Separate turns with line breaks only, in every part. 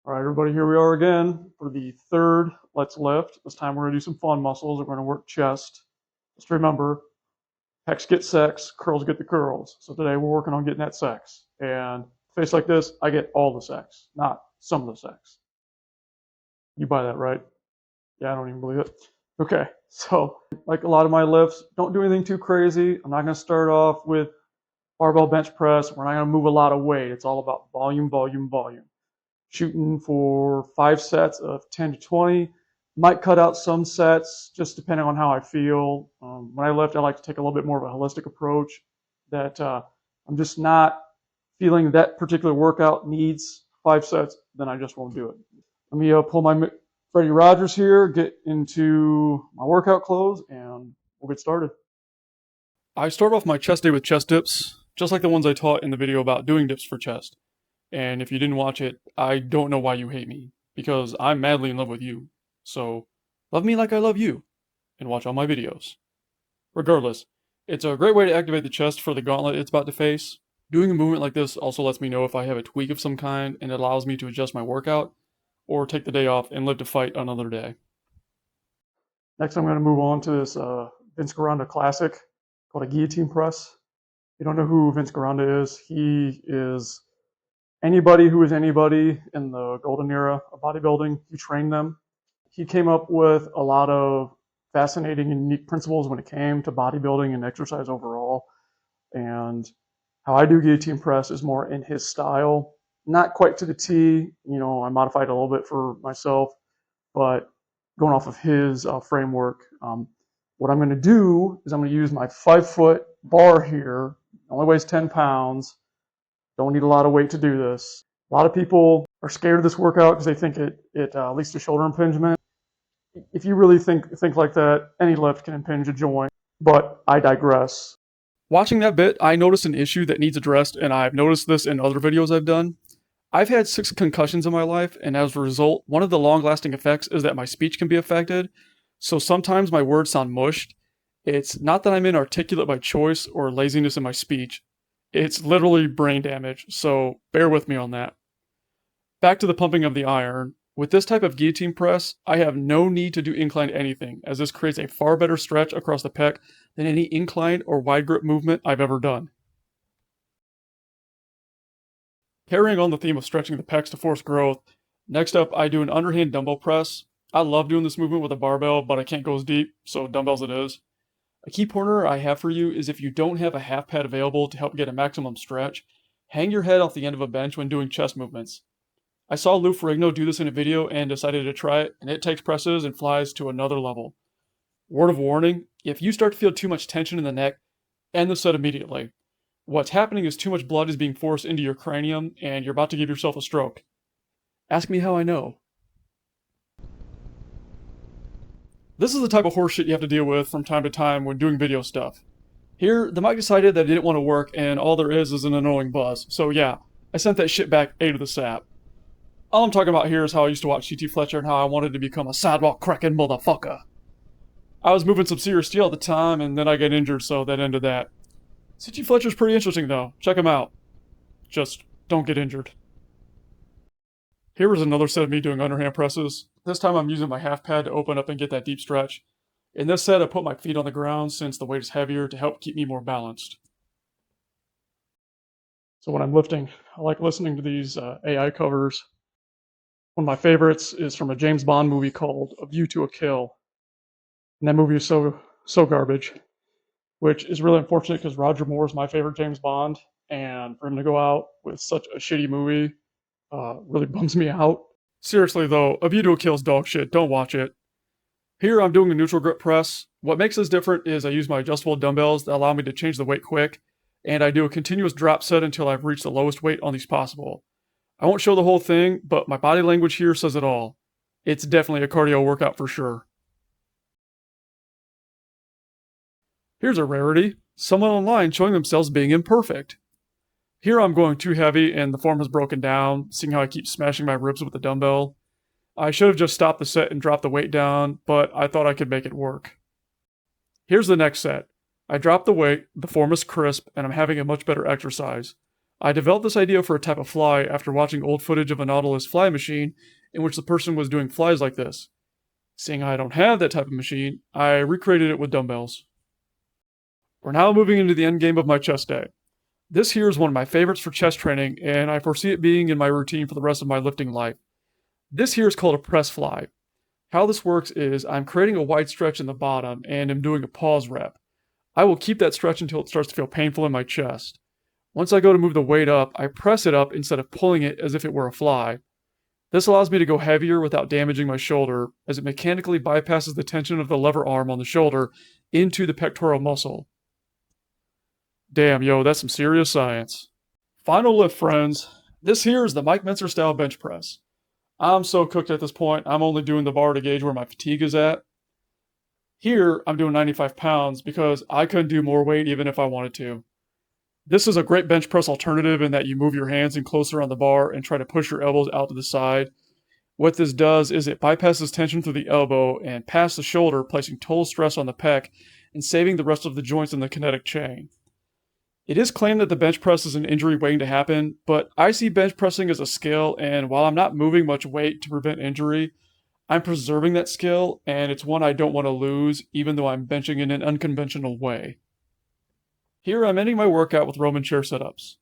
All right, everybody, here we are again for the third Let's Lift. This time we're going to do some fun muscles. We're going to work chest. Just remember, pecs get sex, curls get the curls. So today we're working on getting that sex. And face like this, I get all the sex, not some of the sex. You buy that, right? Yeah, I don't even believe it. Okay, so like a lot of my lifts, don't do anything too crazy. I'm not going to start off with barbell bench press. We're not going to move a lot of weight. It's all about volume, volume, volume. Shooting for 5 sets of 10 to 20. Might cut out some sets just depending on how I feel. When I lift, I like to take a little bit more of a holistic approach that I'm just not feeling that particular workout needs 5 sets, then I just won't do it. Let me pull my Freddie Rogers here, get into my workout clothes, and we'll get started. I start off my chest day with chest dips, just like the ones I taught in the video about doing dips for chest. And if you didn't watch it, I don't know why you hate me, because I'm madly in love with you. So, love me like I love you, and watch all my videos. Regardless, it's a great way to activate the chest for the gauntlet it's about to face. Doing a movement like this also lets me know if I have a tweak of some kind, and it allows me to adjust my workout, or take the day off and live to fight another day. Next, I'm going to move on to this Vince Gironda classic called a guillotine press. If you don't know who Vince Gironda is, he is anybody who is anybody in the golden era of bodybuilding. He trained them. He came up with a lot of fascinating and unique principles when it came to bodybuilding and exercise overall. And how I do guillotine press is more in his style. Not quite to the T. I modified a little bit for myself, but going off of his framework. What I'm going to do is I'm going to use my 5-foot bar here. It only weighs 10 pounds. Don't need a lot of weight to do this. A lot of people are scared of this workout because they think it leads to shoulder impingement. If you really think like that, any lift can impinge a joint, but I digress. Watching that bit, I noticed an issue that needs addressed, and I've noticed this in other videos I've done. I've had 6 concussions in my life, and as a result, one of the long-lasting effects is that my speech can be affected, so sometimes my words sound mushed. It's not that I'm inarticulate by choice or laziness in my speech. It's literally brain damage, so bear with me on that. Back to the pumping of the iron. With this type of guillotine press, I have no need to do incline anything, as this creates a far better stretch across the pec than any incline or wide grip movement I've ever done. Carrying on the theme of stretching the pecs to force growth, next up I do an underhand dumbbell press. I love doing this movement with a barbell, but I can't go as deep, so dumbbells it is. A key pointer I have for you is if you don't have a half pad available to help get a maximum stretch, hang your head off the end of a bench when doing chest movements. I saw Lou Ferrigno do this in a video and decided to try it, and it takes presses and flies to another level. Word of warning, if you start to feel too much tension in the neck, end the set immediately. What's happening is too much blood is being forced into your cranium, and you're about to give yourself a stroke. Ask me how I know. This is the type of horseshit you have to deal with from time to time when doing video stuff. Here, the mic decided that it didn't want to work and all there is an annoying buzz, so yeah, I sent that shit back A to the sap. All I'm talking about here is how I used to watch CT Fletcher and how I wanted to become a sidewalk cracking motherfucker. I was moving some serious steel at the time and then I got injured, so that ended that. CT Fletcher's pretty interesting though, check him out. Just don't get injured. Here was another set of me doing underhand presses. This time I'm using my half pad to open up and get that deep stretch. In this set I put my feet on the ground since the weight is heavier to help keep me more balanced. So when I'm lifting, I like listening to these AI covers. One of my favorites is from a James Bond movie called A View to a Kill. And that movie is so garbage, which is really unfortunate because Roger Moore is my favorite James Bond, and for him to go out with such a shitty movie really bums me out. Seriously though, A View to a Kill is dog shit, don't watch it. Here I'm doing a neutral grip press. What makes this different is I use my adjustable dumbbells that allow me to change the weight quick, and I do a continuous drop set until I've reached the lowest weight on these possible. I won't show the whole thing, but my body language here says it all. It's definitely a cardio workout for sure. Here's a rarity, someone online showing themselves being imperfect. Here I'm going too heavy and the form has broken down, seeing how I keep smashing my ribs with the dumbbell. I should have just stopped the set and dropped the weight down, but I thought I could make it work. Here's the next set. I dropped the weight, the form is crisp, and I'm having a much better exercise. I developed this idea for a type of fly after watching old footage of a Nautilus fly machine in which the person was doing flies like this. Seeing I don't have that type of machine, I recreated it with dumbbells. We're now moving into the end game of my chest day. This here is one of my favorites for chest training, and I foresee it being in my routine for the rest of my lifting life. This here is called a press fly. How this works is I'm creating a wide stretch in the bottom and am doing a pause rep. I will keep that stretch until it starts to feel painful in my chest. Once I go to move the weight up, I press it up instead of pulling it as if it were a fly. This allows me to go heavier without damaging my shoulder, as it mechanically bypasses the tension of the lever arm on the shoulder into the pectoral muscle. Damn, yo, that's some serious science. Final lift, friends. This here is the Mike Mentzer style bench press. I'm so cooked at this point, I'm only doing the bar to gauge where my fatigue is at. Here, I'm doing 95 pounds because I couldn't do more weight even if I wanted to. This is a great bench press alternative in that you move your hands in closer on the bar and try to push your elbows out to the side. What this does is it bypasses tension through the elbow and past the shoulder, placing total stress on the pec and saving the rest of the joints in the kinetic chain. It is claimed that the bench press is an injury waiting to happen, but I see bench pressing as a skill, and while I'm not moving much weight to prevent injury, I'm preserving that skill, and it's one I don't want to lose, even though I'm benching in an unconventional way. Here I'm ending my workout with Roman chair setups.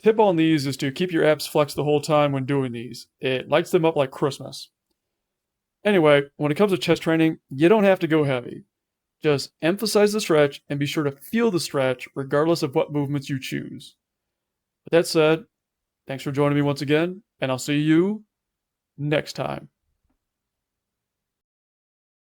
Tip on these is to keep your abs flexed the whole time when doing these. It lights them up like Christmas. Anyway, when it comes to chest training, you don't have to go heavy. Just emphasize the stretch and be sure to feel the stretch regardless of what movements you choose. With that said, thanks for joining me once again, and I'll see you next time.